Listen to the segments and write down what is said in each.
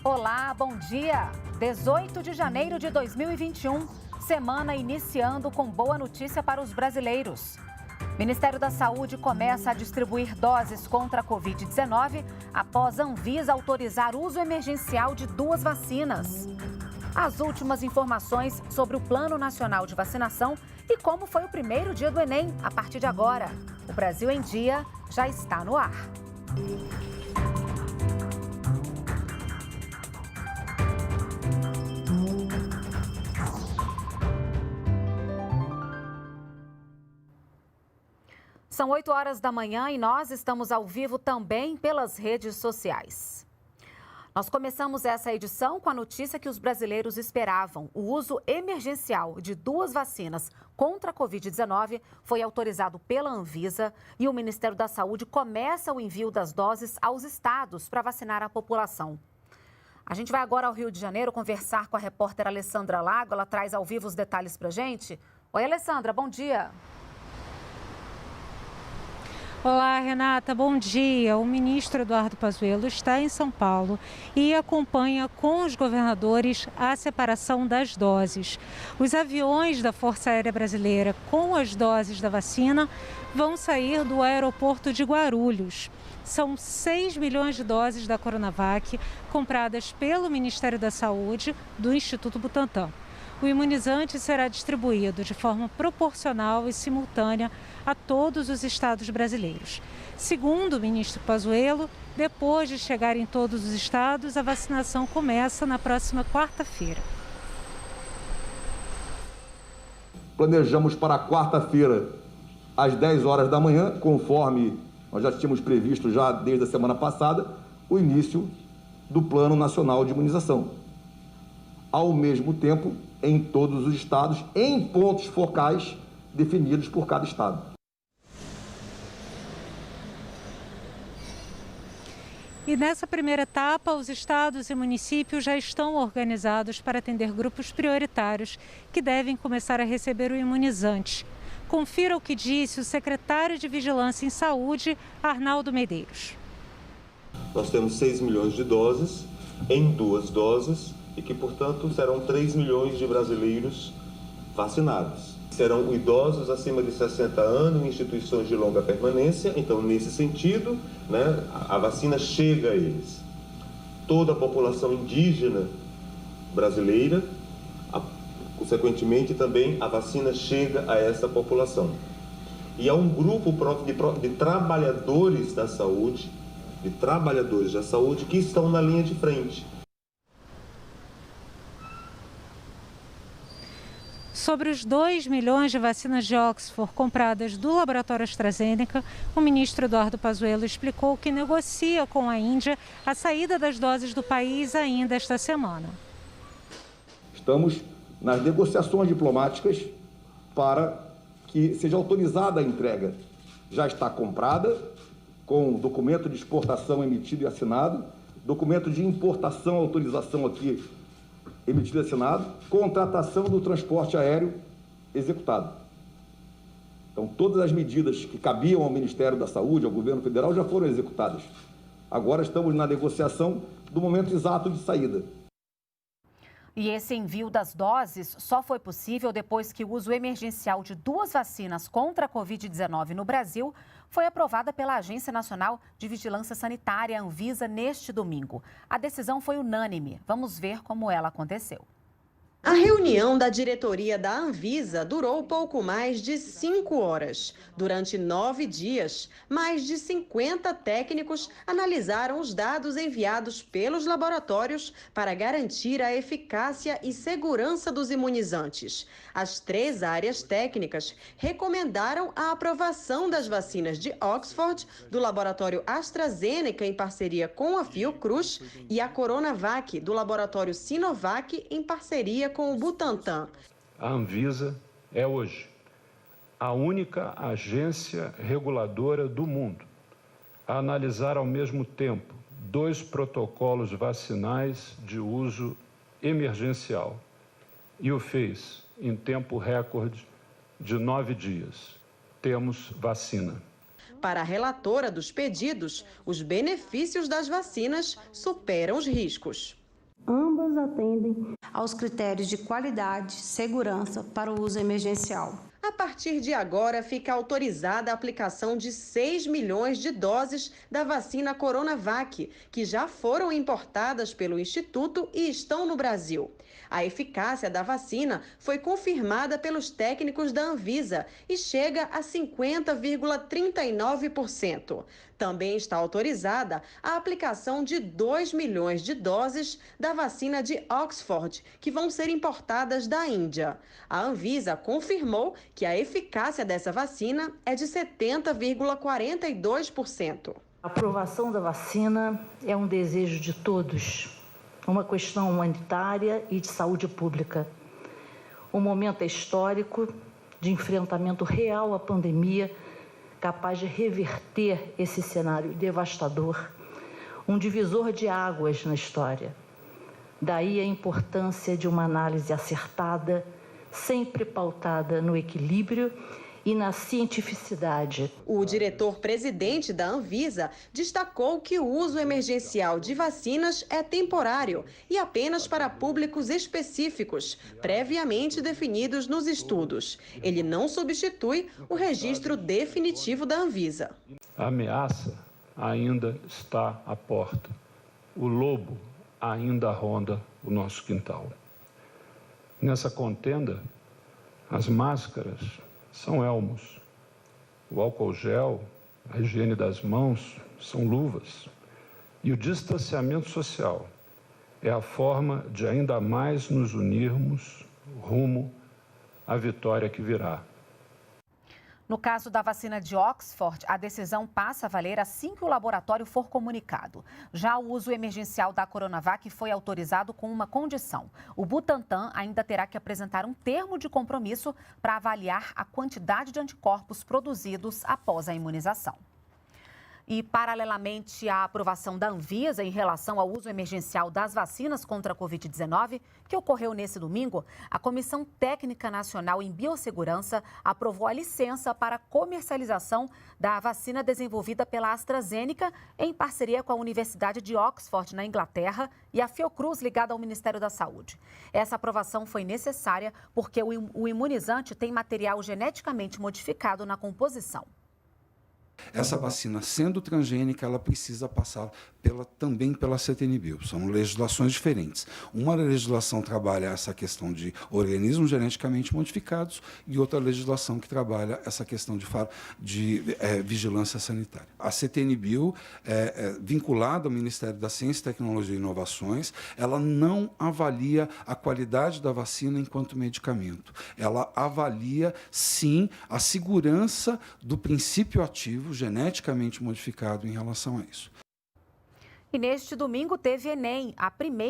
Olá, bom dia! 18 de janeiro de 2021, semana iniciando com boa notícia para os brasileiros. Ministério da Saúde começa a distribuir doses contra a Covid-19 após a Anvisa autorizar uso emergencial de 2 vacinas. As últimas informações sobre o Plano Nacional de Vacinação e como foi o primeiro dia do Enem a partir de agora. O Brasil em Dia já está no ar. São 8 horas da manhã e nós estamos ao vivo também pelas redes sociais. Nós começamos essa edição com a notícia que os brasileiros esperavam. O uso emergencial de 2 vacinas contra a Covid-19 foi autorizado pela Anvisa e o Ministério da Saúde começa o envio das doses aos estados para vacinar a população. A gente vai agora ao Rio de Janeiro conversar com a repórter Alessandra Lago. Ela traz ao vivo os detalhes para a gente. Oi, Alessandra, bom dia. Olá, Renata, bom dia. O ministro Eduardo Pazuello está em São Paulo e acompanha com os governadores a separação das doses. Os aviões da Força Aérea Brasileira com as doses da vacina vão sair do aeroporto de Guarulhos. São 6 milhões de doses da Coronavac compradas pelo Ministério da Saúde do Instituto Butantan. O imunizante será distribuído de forma proporcional e simultânea a todos os estados brasileiros. Segundo o ministro Pazuello, depois de chegar em todos os estados, a vacinação começa na próxima quarta-feira. Planejamos para quarta-feira, às 10 horas da manhã, conforme nós já tínhamos previsto já desde a semana passada, o início do Plano Nacional de Imunização. Ao mesmo tempo, em todos os estados, em pontos focais definidos por cada estado. E nessa primeira etapa, os estados e municípios já estão organizados para atender grupos prioritários que devem começar a receber o imunizante. Confira o que disse o secretário de Vigilância em Saúde, Arnaldo Medeiros. Nós temos 6 milhões de doses em 2 doses e que, portanto, serão 3 milhões de brasileiros vacinados. Serão idosos acima de 60 anos em instituições de longa permanência, então, nesse sentido, a vacina chega a eles. Toda a população indígena brasileira, consequentemente, também a vacina chega a essa população. E há um grupo de trabalhadores da saúde, que estão na linha de frente. Sobre os 2 milhões de vacinas de Oxford compradas do laboratório AstraZeneca, o ministro Eduardo Pazuello explicou que negocia com a Índia a saída das doses do país ainda esta semana. Estamos nas negociações diplomáticas para que seja autorizada a entrega. Já está comprada, com documento de exportação emitido e assinado, documento de importação, autorização aqui emitido e assinado, contratação do transporte aéreo executado. Então, todas as medidas que cabiam ao Ministério da Saúde, ao governo federal, já foram executadas. Agora estamos na negociação do momento exato de saída. E esse envio das doses só foi possível depois que o uso emergencial de 2 vacinas contra a Covid-19 no Brasil foi aprovada pela Agência Nacional de Vigilância Sanitária, Anvisa, neste domingo. A decisão foi unânime. Vamos ver como ela aconteceu. A reunião da diretoria da Anvisa durou pouco mais de 5 horas. Durante 9 dias, mais de 50 técnicos analisaram os dados enviados pelos laboratórios para garantir a eficácia e segurança dos imunizantes. As 3 áreas técnicas recomendaram a aprovação das vacinas de Oxford, do laboratório AstraZeneca em parceria com a Fiocruz e a Coronavac, do laboratório Sinovac em parceria com o Butantan. A Anvisa é hoje a única agência reguladora do mundo a analisar ao mesmo tempo 2 protocolos vacinais de uso emergencial e o fez em tempo recorde de 9 dias. Temos vacina. Para a relatora dos pedidos, os benefícios das vacinas superam os riscos. Ambas atendem aos critérios de qualidade e segurança para o uso emergencial. A partir de agora, fica autorizada a aplicação de 6 milhões de doses da vacina Coronavac, que já foram importadas pelo Instituto e estão no Brasil. A eficácia da vacina foi confirmada pelos técnicos da Anvisa e chega a 50,39%. Também está autorizada a aplicação de 2 milhões de doses da vacina de Oxford, que vão ser importadas da Índia. A Anvisa confirmou que a eficácia dessa vacina é de 70,42%. A aprovação da vacina é um desejo de todos, uma questão humanitária e de saúde pública. O momento é histórico de enfrentamento real à pandemia, capaz de reverter esse cenário devastador, um divisor de águas na história. Daí a importância de uma análise acertada, sempre pautada no equilíbrio e na cientificidade. O diretor-presidente da Anvisa destacou que o uso emergencial de vacinas é temporário e apenas para públicos específicos, previamente definidos nos estudos. Ele não substitui o registro definitivo da Anvisa. A ameaça ainda está à porta. O lobo ainda ronda o nosso quintal. Nessa contenda, as máscaras são elmos, o álcool gel, a higiene das mãos são luvas e o distanciamento social é a forma de ainda mais nos unirmos rumo à vitória que virá. No caso da vacina de Oxford, a decisão passa a valer assim que o laboratório for comunicado. Já o uso emergencial da Coronavac foi autorizado com uma condição. O Butantan ainda terá que apresentar um termo de compromisso para avaliar a quantidade de anticorpos produzidos após a imunização. E, paralelamente à aprovação da Anvisa em relação ao uso emergencial das vacinas contra a Covid-19, que ocorreu nesse domingo, a Comissão Técnica Nacional em Biossegurança aprovou a licença para comercialização da vacina desenvolvida pela AstraZeneca em parceria com a Universidade de Oxford, na Inglaterra, e a Fiocruz, ligada ao Ministério da Saúde. Essa aprovação foi necessária porque o imunizante tem material geneticamente modificado na composição. Essa vacina, sendo transgênica, ela precisa passar também pela CTNBio. São legislações diferentes. Uma legislação trabalha essa questão de organismos geneticamente modificados e outra legislação que trabalha essa questão de vigilância sanitária. A CTNBio, vinculada ao Ministério da Ciência, Tecnologia e Inovações, ela não avalia a qualidade da vacina enquanto medicamento. Ela avalia, sim, a segurança do princípio ativo geneticamente modificado em relação a isso. E neste domingo teve Enem,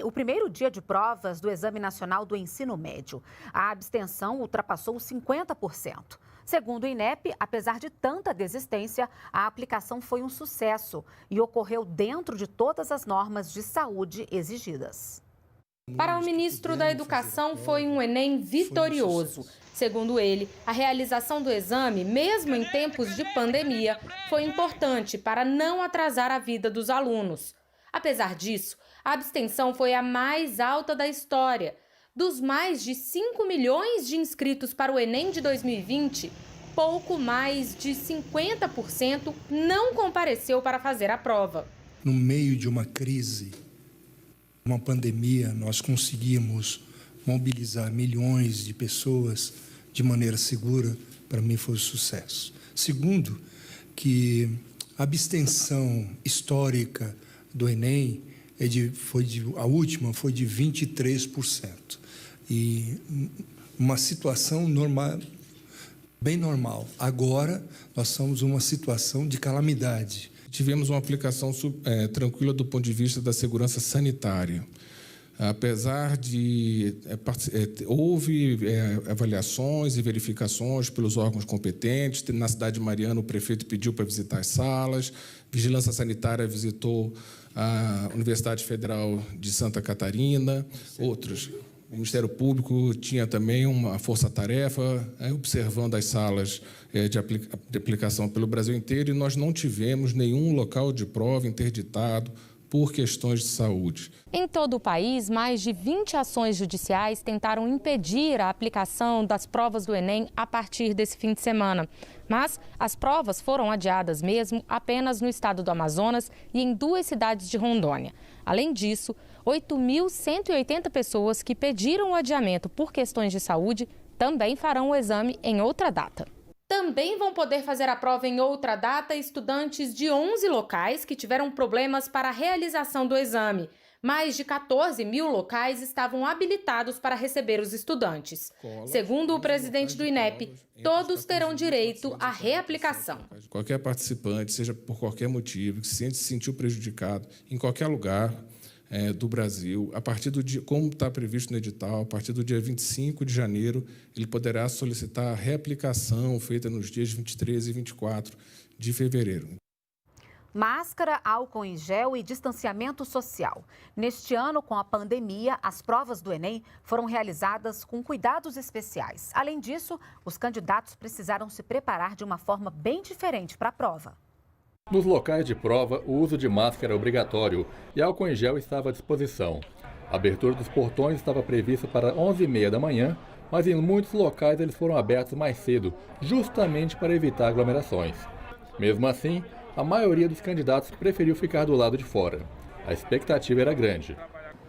o primeiro dia de provas do Exame Nacional do Ensino Médio. A abstenção ultrapassou 50%. Segundo o INEP, apesar de tanta desistência, a aplicação foi um sucesso e ocorreu dentro de todas as normas de saúde exigidas. Para o ministro da Educação, foi um Enem vitorioso. Segundo ele, a realização do exame, mesmo em tempos de pandemia, foi importante para não atrasar a vida dos alunos. Apesar disso, a abstenção foi a mais alta da história. Dos mais de 5 milhões de inscritos para o Enem de 2020, pouco mais de 50% não compareceu para fazer a prova. No meio de uma crise, uma pandemia, nós conseguimos mobilizar milhões de pessoas de maneira segura. Para mim foi um sucesso. Segundo, que a abstenção histórica do Enem a última foi de 23%. E uma situação normal, bem normal. Agora nós estamos numa situação de calamidade. Tivemos uma aplicação tranquila do ponto de vista da segurança sanitária. Apesar de... houve avaliações e verificações pelos órgãos competentes. Na cidade de Mariana, o prefeito pediu para visitar as salas. Vigilância Sanitária visitou a Universidade Federal de Santa Catarina, outros. O Ministério Público tinha também uma força-tarefa observando as salas de aplicação pelo Brasil inteiro e nós não tivemos nenhum local de prova interditado por questões de saúde. Em todo o país, mais de 20 ações judiciais tentaram impedir a aplicação das provas do Enem a partir desse fim de semana. Mas as provas foram adiadas mesmo apenas no estado do Amazonas e em 2 cidades de Rondônia. Além disso, 8.180 pessoas que pediram o adiamento por questões de saúde também farão o exame em outra data. Também vão poder fazer a prova em outra data estudantes de 11 locais que tiveram problemas para a realização do exame. Mais de 14 mil locais estavam habilitados para receber os estudantes. Segundo o presidente do INEP, todos terão direito à reaplicação. Qualquer participante, seja por qualquer motivo, que se sentiu prejudicado em qualquer lugar do Brasil, a partir do dia, como está previsto no edital, a partir do dia 25 de janeiro, ele poderá solicitar a reaplicação feita nos dias 23 e 24 de fevereiro. Máscara, álcool em gel e distanciamento social. Neste ano, com a pandemia, as provas do Enem foram realizadas com cuidados especiais. Além disso, os candidatos precisaram se preparar de uma forma bem diferente para a prova. Nos locais de prova, o uso de máscara é obrigatório e álcool em gel estava à disposição. A abertura dos portões estava prevista para 11h30 da manhã, mas em muitos locais eles foram abertos mais cedo, justamente para evitar aglomerações. Mesmo assim, a maioria dos candidatos preferiu ficar do lado de fora. A expectativa era grande.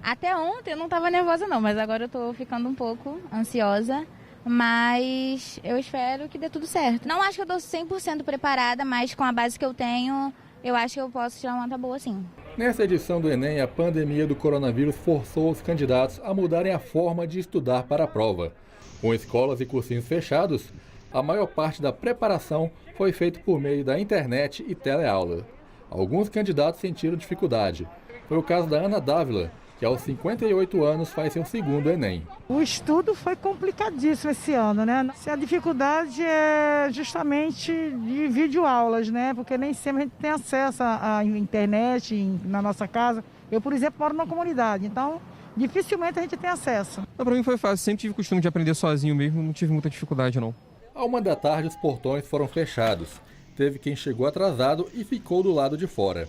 Até ontem eu não estava nervosa não, mas agora eu estou ficando um pouco ansiosa. Mas eu espero que dê tudo certo. Não acho que eu estou 100% preparada, mas com a base que eu tenho, eu acho que eu posso tirar uma nota boa sim. Nessa edição do Enem, a pandemia do coronavírus forçou os candidatos a mudarem a forma de estudar para a prova. Com escolas e cursinhos fechados, a maior parte da preparação foi feita por meio da internet e teleaula. Alguns candidatos sentiram dificuldade. Foi o caso da Ana Dávila, que aos 58 anos faz seu segundo Enem. O estudo foi complicadíssimo esse ano, né? A dificuldade é justamente de videoaulas, né? Porque nem sempre a gente tem acesso à internet na nossa casa. Eu, por exemplo, moro numa comunidade, então dificilmente a gente tem acesso. Para mim foi fácil, sempre tive o costume de aprender sozinho mesmo, não tive muita dificuldade não. À 13h, os portões foram fechados. Teve quem chegou atrasado e ficou do lado de fora.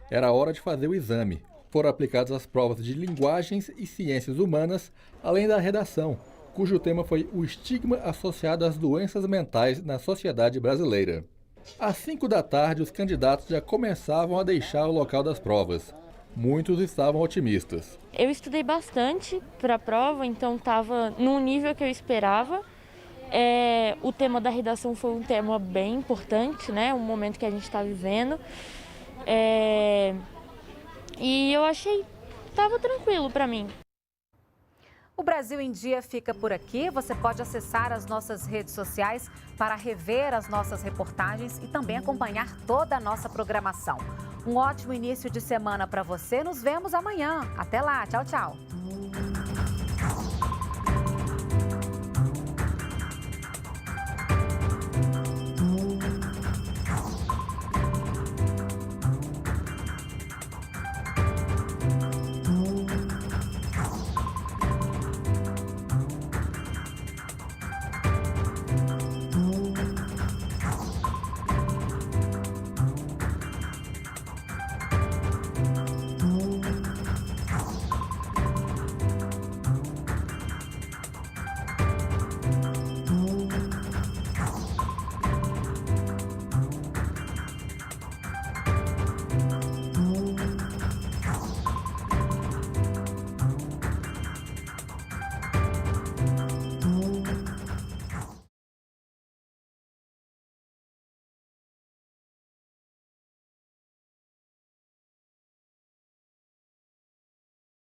Era hora de fazer o exame. Foram aplicadas as provas de linguagens e ciências humanas, além da redação, cujo tema foi o estigma associado às doenças mentais na sociedade brasileira. Às 5h, os candidatos já começavam a deixar o local das provas. Muitos estavam otimistas. Eu estudei bastante para a prova, então estava num nível que eu esperava. O tema da redação foi um tema bem importante, né? Um momento que a gente está vivendo. E eu achei que estava tranquilo para mim. O Brasil em Dia fica por aqui. Você pode acessar as nossas redes sociais para rever as nossas reportagens e também acompanhar toda a nossa programação. Um ótimo início de semana para você. Nos vemos amanhã. Até lá. Tchau, tchau.